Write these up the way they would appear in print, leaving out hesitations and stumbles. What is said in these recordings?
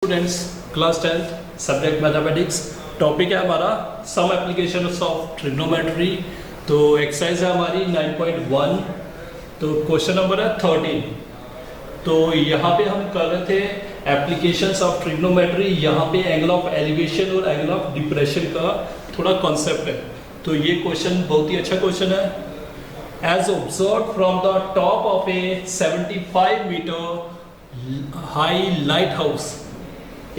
Students, class 10th, subject mathematics. Topic है हमारा सम applications of trigonometry. तो एक्सरसाइज है हमारी 9.1। तो क्वेश्चन नंबर है 13। तो यहाँ पे हम कर रहे थे एप्लीकेशंस ऑफ ट्रिग्नोमेट्री। यहाँ पे एंगल ऑफ एलिवेशन और एंगल ऑफ डिप्रेशन का थोड़ा कॉन्सेप्ट है। तो ये क्वेश्चन बहुत ही अच्छा क्वेश्चन है। As observe from the top of a 75 metre high lighthouse.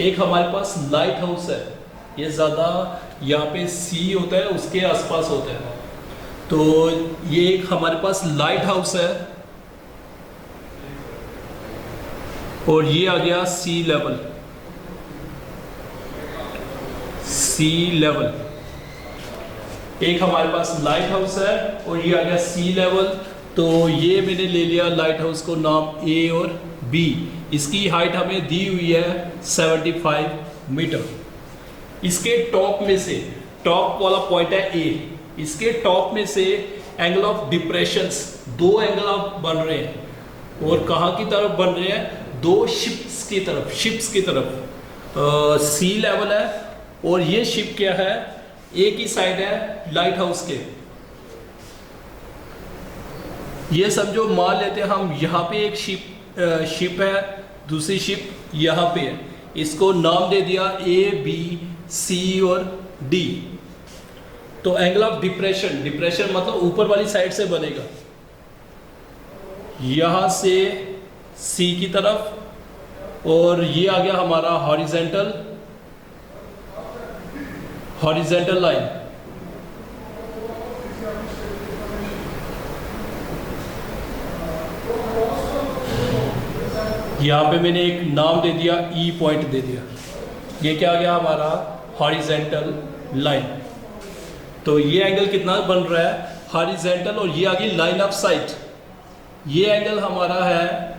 एक हमारे पास लाइट हाउस है, ये ज़्यादा यहाँ पे सी होता है उसके आसपास होता है। तो ये एक हमारे पास लाइट हाउस है और ये आ गया सी लेवल। सी लेवल एक हमारे पास लाइट हाउस है और ये आ गया सी लेवल। तो ये मैंने ले लिया लाइट हाउस को नाम ए और बी। इसकी हाइट हमें दी हुई है 75 मीटर। इसके टॉप में से, टॉप वाला पॉइंट है ए, इसके टॉप में से एंगल ऑफ डिप्रेशंस दो एंगल ऑफ बन रहे हैं। और कहाँ की तरफ बन रहे हैं? दो शिप्स की तरफ। शिप्स की तरफ सी लेवल है और ये शिप क्या है? एक ही साइड है लाइट हाउस के। ये सब जो मान लेते हैं हम, यहाँ पे एक शिप है, दूसरी शिप यहाँ पे है। इसको नाम दे दिया ए, बी, सी और डी। तो एंगल ऑफ डिप्रेशन, डिप्रेशन मतलब ऊपर वाली साइड से बनेगा, यहां से सी की तरफ। और ये आ गया हमारा हॉरिजेंटल लाइन। यहाँ पे मैंने एक नाम दे दिया, ई पॉइंट दे दिया। ये क्या आ गया हमारा? Horizontal line. तो ये एंगल कितना बन रहा है? हॉरिजेंटल। और ये आ गई लाइन ऑफ साइट। ये एंगल हमारा है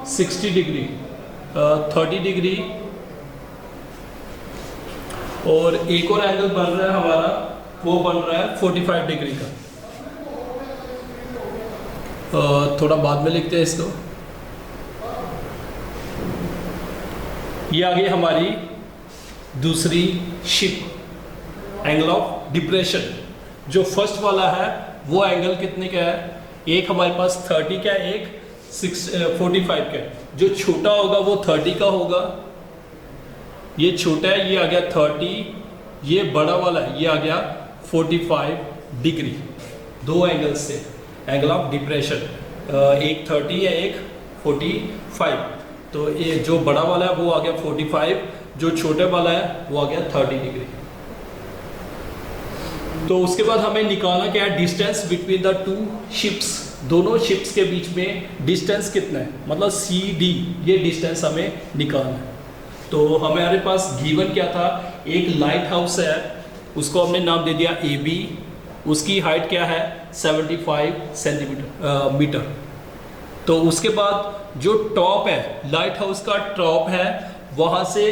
60 डिग्री, 30 डिग्री। और एक और एंगल बन रहा है हमारा, वो बन रहा है 45 डिग्री का। थोड़ा बाद में लिखते हैं इसको। ये आ गई हमारी दूसरी शिप, एंगल ऑफ डिप्रेशन। जो फर्स्ट वाला है वो एंगल कितने का है? एक हमारे पास 30 का है, एक 45 का है। जो छोटा होगा वो 30 का होगा। ये छोटा है, ये आ गया 30। ये बड़ा वाला है, ये आ गया 45 डिग्री। दो एंगल से एंगल ऑफ डिप्रेशन, एक 30 है, एक 45। तो ये जो बड़ा वाला है वो आ गया 45, जो छोटे वाला है वो आ गया 30 डिग्री। तो उसके बाद हमें निकालना क्या है? Distance between the two ships. दोनों शिप्स के बीच में डिस्टेंस कितना है, मतलब सी डी, ये डिस्टेंस हमें निकालना है। तो हमारे पास गिवन क्या था? एक लाइट हाउस है, उसको हमने नाम दे दिया ए बी। उसकी हाइट क्या है? 75 मीटर। तो उसके बाद जो टॉप है, लाइट हाउस का टॉप है, वहां से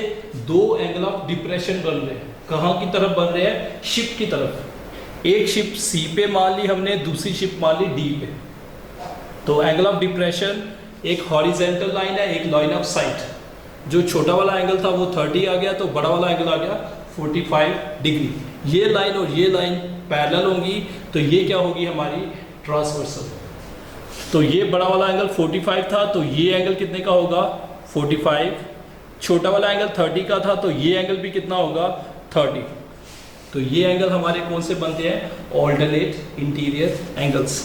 दो एंगल ऑफ डिप्रेशन बन रहे हैं। कहाँ की तरफ बन रहे हैं? शिप की तरफ। एक शिप सी पे मान ली हमने, दूसरी शिप मान ली डी पे। तो एंगल ऑफ डिप्रेशन एक हॉरिजेंटल लाइन है, एक लाइन ऑफ साइट। जो छोटा वाला एंगल था वो 30 आ गया, तो बड़ा वाला एंगल आ गया 45 डिग्री। ये लाइन और ये लाइन पैरेलल होंगी, तो ये क्या होगी हमारी? ट्रांसवर्सल। तो ये बड़ा वाला एंगल 45 था, तो ये एंगल कितने का होगा? 45। छोटा वाला एंगल 30 का था, तो ये एंगल भी कितना होगा? 30। तो ये एंगल हमारे कौन से बनते हैं? Alternate interior angles.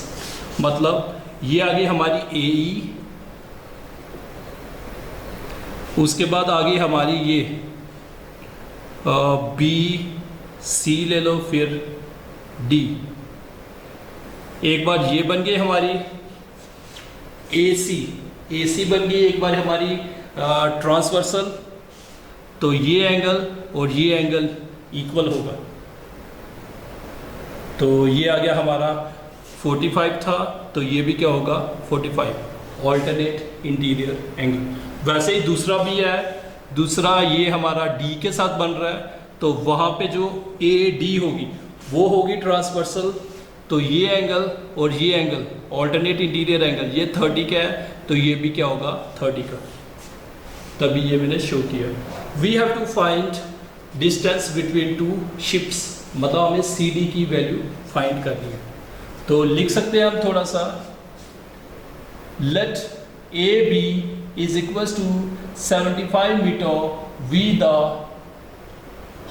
मतलब ये आ गई हमारी ए ई, उसके बाद आ गई हमारी ये बी, सी ले लो, फिर डी। एक बार ये बन गई हमारी ए सी बन गई एक बार हमारी ट्रांसवर्सल। तो ये एंगल और ये एंगल इक्वल होगा। तो ये आ गया हमारा 45 था, तो ये भी क्या होगा? 45, ऑल्टरनेट इंटीरियर एंगल। वैसे ही दूसरा भी है, दूसरा ये हमारा डी के साथ बन रहा है, तो वहाँ पे जो ए डी होगी वो होगी ट्रांसवर्सल। तो ये एंगल और ये एंगल ऑल्टरनेट इंटीरियर एंगल, ये 30 का है, तो ये भी क्या होगा? 30 का। तभी ये मैंने शो किया। We have to find distance between two ships, मतलब हमें सी डी की वैल्यू फाइंड करनी है। तो लिख सकते हैं हम थोड़ा सा, let A B is equal to 75 metre be the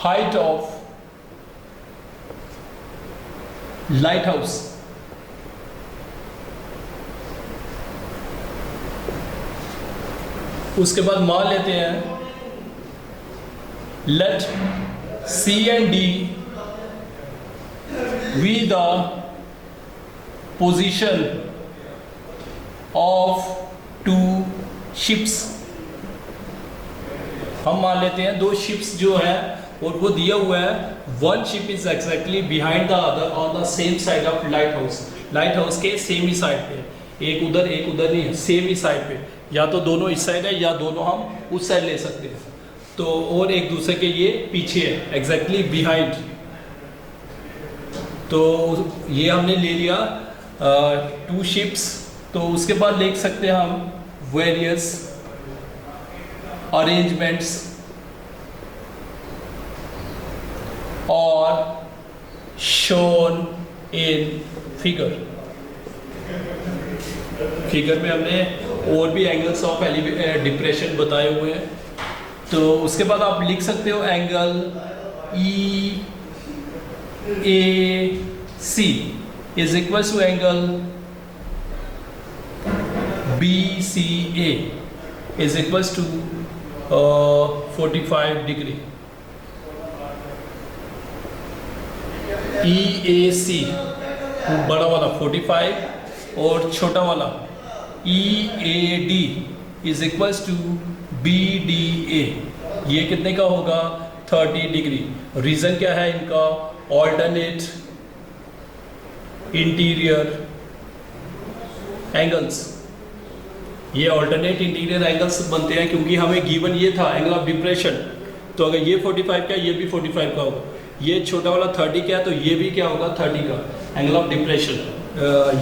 height of lighthouse. उसके बाद मान लेते हैं let C and D be the position of two ships. हम मान लेते हैं दो शिप्स जो है और वो दिया हुआ है, one ship is exactly behind the other on the same side of light house. Light house के सेम ही साइड पे, एक उधर नहीं है, सेम ही साइड पे, या तो दोनों इस साइड है या दोनों हम उस साइड ले सकते हैं। तो और एक दूसरे के ये पीछे है, एग्जैक्टली बिहाइंड। तो ये हमने ले लिया टू शिप्स। तो उसके बाद लिख सकते हैं हम वेरियस अरेंजमेंट्स और शोन इन फिगर। फिगर में हमने और भी एंगल्स ऑफ डिप्रेशन बताए हुए हैं। तो उसके बाद आप लिख सकते हो angle E A C is equal to angle B C A is equal to 45 degree. E A C बड़ा वाला 45 और छोटा वाला E A D is equal to B D A, ये कितने का होगा 30 डिग्री। रीज़न क्या है इनका, ऑल्टरनेट इंटीरियर एंगल्स। ये ऑल्टरनेट इंटीरियर एंगल्स बनते हैं क्योंकि हमें गिवन ये था एंगल ऑफ डिप्रेशन। तो अगर ये 45 का, ये भी 45 का होगा, ये छोटा वाला 30 का है, तो ये भी क्या होगा 30 का एंगल ऑफ डिप्रेशन।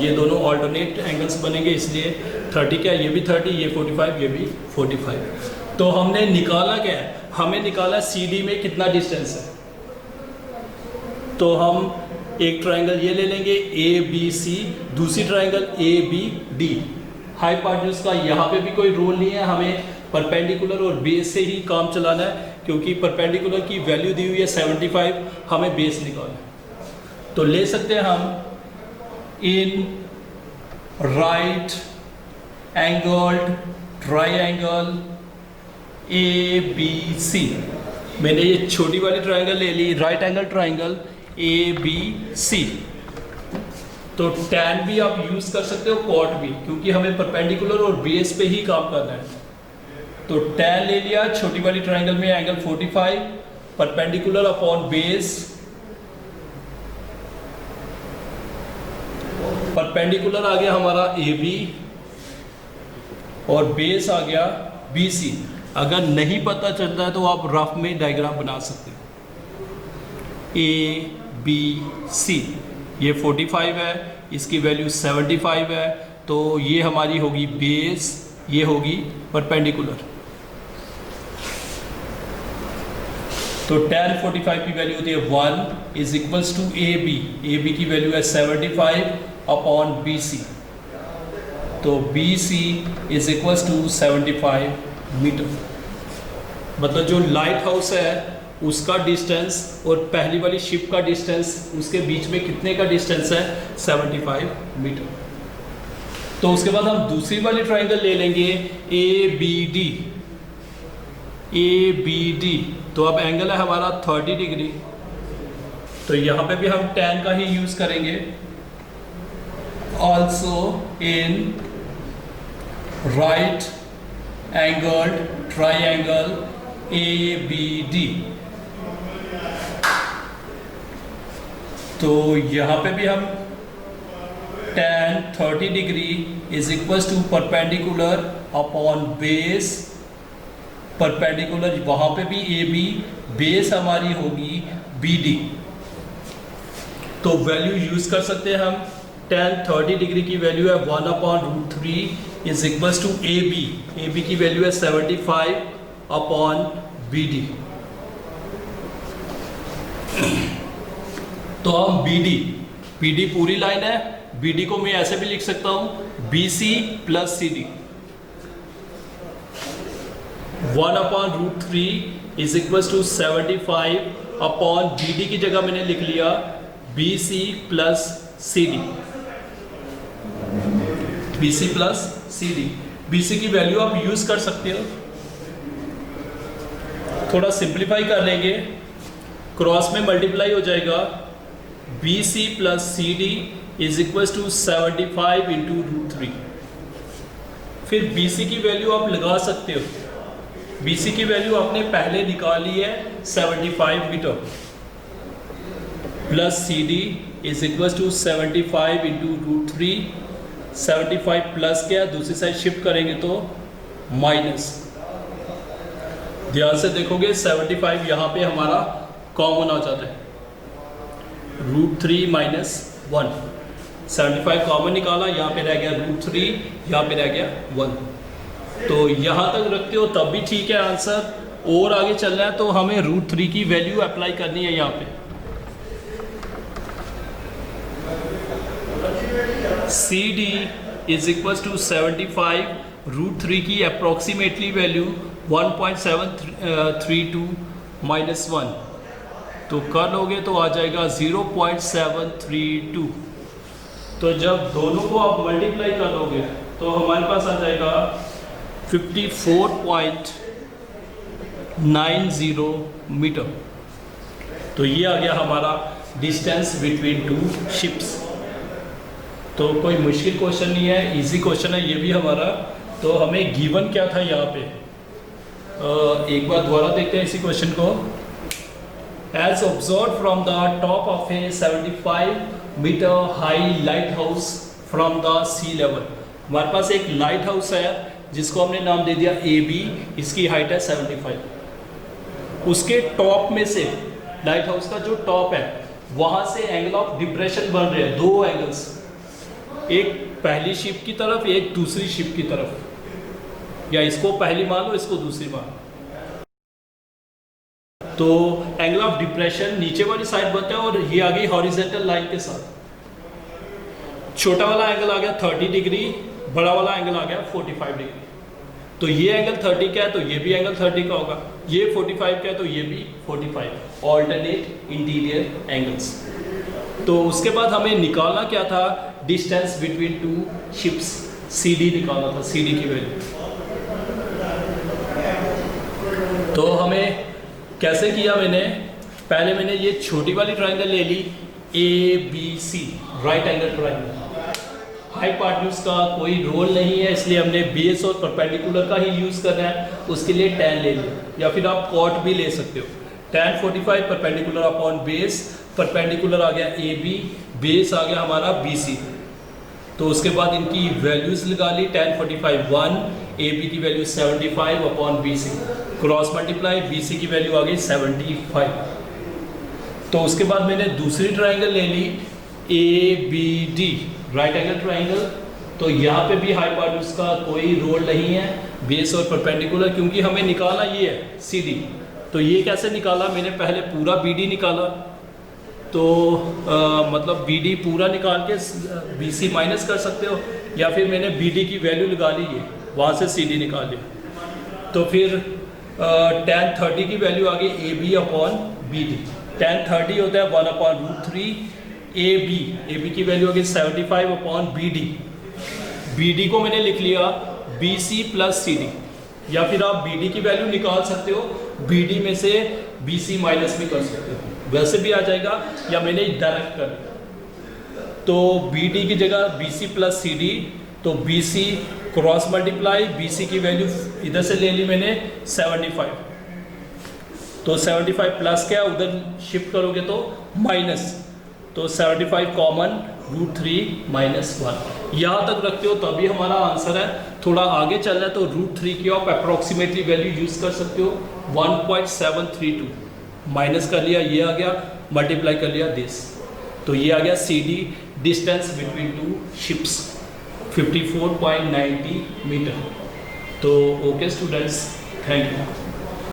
ये दोनों ऑल्टरनेट एंगल्स बनेंगे, इसलिए 30 का, ये भी 30, ये 45, ये भी 45। तो हमने निकाला क्या है, हमें निकाला सी डी में कितना डिस्टेंस है। तो हम एक ट्रायंगल ये ले लेंगे ए बी सी, दूसरी triangle A B D. Hypotenuse का यहाँ पे भी कोई रोल नहीं है, हमें परपेंडिकुलर और बेस से ही काम चलाना है क्योंकि परपेंडिकुलर की वैल्यू दी हुई है 75, हमें बेस निकालना है। तो ले सकते हैं हम in right angled triangle A B C. मैंने ये छोटी वाली ट्रायंगल ले ली, right angle triangle A B C. तो टैन भी आप यूज़ कर सकते हो, कॉट भी, क्योंकि हमें परपेंडिकुलर और बेस पे ही काम करना है। तो टैन ले लिया छोटी वाली ट्रायंगल में angle 45, perpendicular upon base, perpendicular आ गया हमारा ए बी और बेस आ गया बी सी। अगर नहीं पता चलता है तो आप रफ में डायग्राम बना सकते हो। ए बी सी ये 45 है, इसकी वैल्यू 75 है, तो ये हमारी होगी बेस, ये होगी परपेंडिकुलर। तो tan 45 की वैल्यू होती है 1 is equals to A B की वैल्यू है 75 अपॉन बी सी। तो B C is equals to 75 metre. मतलब जो लाइट हाउस है उसका डिस्टेंस और पहली वाली शिप का डिस्टेंस, उसके बीच में कितने का डिस्टेंस है 75 मीटर। तो उसके बाद हम दूसरी वाली ट्रायंगल ले लेंगे ए बी डी। तो अब एंगल है हमारा 30 डिग्री, तो यहाँ पे भी हम tan का ही यूज करेंगे। Also in right angled triangle A B D. तो यहाँ पे भी हम tan 30 degree is equal to perpendicular upon base, perpendicular वहाँ पे भी ए बी, बेस हमारी होगी बी डी। तो वैल्यू यूज़ कर सकते हैं हम। tan 30 डिग्री की वैल्यू है 1/√3 is equals to A B की वैल्यू है 75 अपॉन बी डी। तो हम बी डी पूरी लाइन है, बी डी को मैं ऐसे भी लिख सकता हूं B C plus C D, 1/√3 is equals to 75 upon B D की जगह मैंने लिख लिया B C plus C D, B C plus C D. B C की वैल्यू आप यूज कर सकते हो, थोड़ा सिंप्लीफाई कर लेंगे, क्रॉस में मल्टीप्लाई हो जाएगा, B C plus C D is equals to 75 into √3। फिर बी सी की वैल्यू आप लगा सकते हो, बी सी की वैल्यू आपने पहले निकाली है 75 metre, plus C D is equals to 75 into √3। 75 plus क्या, दूसरी साइड शिफ्ट करेंगे तो माइनस। ध्यान से देखोगे 75 यहाँ पे हमारा कॉमन आ जाता है, √3 माइनस 1। 75 कॉमन निकाला, यहाँ पे रह गया √3, यहाँ पे रह गया 1। तो यहाँ तक रखते हो तब भी ठीक है आंसर, और आगे चलना है तो हमें √3 की वैल्यू अप्लाई करनी है यहाँ पे। C D is equals to 75, √3 की अप्रोक्सीमेटली वैल्यू 1.732 माइनस 1, तो कर लोगे तो आ जाएगा 0.732। तो जब दोनों को आप मल्टीप्लाई कर दोगे तो हमारे पास आ जाएगा 54.90 मीटर। तो ये आ गया हमारा डिस्टेंस बिटवीन टू शिप्स। तो कोई मुश्किल क्वेश्चन नहीं है, इजी क्वेश्चन है ये भी हमारा। तो हमें गिवन क्या था यहाँ पे, एक बार दोबारा देखते हैं इसी क्वेश्चन को। As observe from the top of a 75 metre high lighthouse from the sea level. हमारे पास एक लाइट हाउस है जिसको हमने नाम दे दिया ए बी, इसकी हाइट है 75। उसके टॉप में से, लाइट हाउस का जो टॉप है वहाँ से एंगल ऑफ डिप्रेशन बन रहे हैं, दो एंगल्स, एक पहली शिप की तरफ, एक दूसरी शिप की तरफ, या इसको पहली मान लो, इसको दूसरी मान लो। तो एंगल ऑफ डिप्रेशन नीचे वाली साइड बनता है और ये आ गई हॉरिजॉन्टल लाइन के साथ। छोटा वाला एंगल आ गया 30 डिग्री, बड़ा वाला एंगल आ गया 45 डिग्री। तो ये एंगल 30 का है तो ये भी एंगल 30 का होगा, ये 45 का है तो ये भी 45, ऑल्टरनेट इंटीरियर एंगल्स। तो उसके बाद हमें निकालना क्या था, distance between two ships, C D निकालना था, सी डी की वैल्यू। तो हमें कैसे किया, पहले मैंने ये छोटी वाली ट्रायंगल ले ली, A B C, right angle triangle. Hypotenuse का कोई रोल नहीं है, इसलिए हमने बेस और परपेंडिकुलर का ही यूज़ करना है, उसके लिए tan ले लिया, या फिर आप कॉट भी ले सकते हो। tan 45 perpendicular upon base, perpendicular आ गया ए बी, बेस आ गया हमारा बी सी। तो उसके बाद इनकी वैल्यूज लगा ली, tan 45 1, ए बी की value 75 upon B C, cross multiply, B C की वैल्यू आ गई 75। तो उसके बाद मैंने दूसरी ट्राइंगल ले ली, A B D, right angle triangle. तो यहाँ पे भी हाइपोटेन्यूज का कोई रोल नहीं है, बेस और परपेंडिकुलर, क्योंकि हमें निकालना ये है सी डी। तो ये कैसे निकाला, मैंने पहले पूरा बी डी निकाला, तो मतलब बी डी पूरा निकाल के बी सी माइनस कर सकते हो, या फिर मैंने बी डी की वैल्यू लगा ली है, वहाँ से सी डी निकाल लिया। तो फिर tan 30 की वैल्यू आ गई A B upon B D. tan 30 होता है 1/√3 ए बी की वैल्यू आ गई 75 upon B D. B D को मैंने लिख लिया B C plus C D, या फिर आप बी डी की वैल्यू निकाल सकते हो, बी डी में से बी सी माइनस भी कर सकते हो, वैसे भी आ जाएगा, या मैंने डायरेक्ट कर दिया। तो बी डी की जगह B C plus C D, तो B C cross multiply, B C की वैल्यू इधर से ले ली मैंने 75, तो 75 प्लस क्या, उधर शिफ्ट करोगे तो माइनस, तो 75 कॉमन, √3 माइनस 1। यहाँ तक रखते हो तभी हमारा आंसर है। थोड़ा आगे चलना है तो √3 की आप अप्रोक्सीमेटली वैल्यू यूज़ कर सकते हो, 1.732 माइनस कर लिया, ये आ गया, मल्टीप्लाई कर लिया दिस, तो ये आ गया C D, distance between two ships. 54.90 metre. तो ओके स्टूडेंट्स, थैंक यू।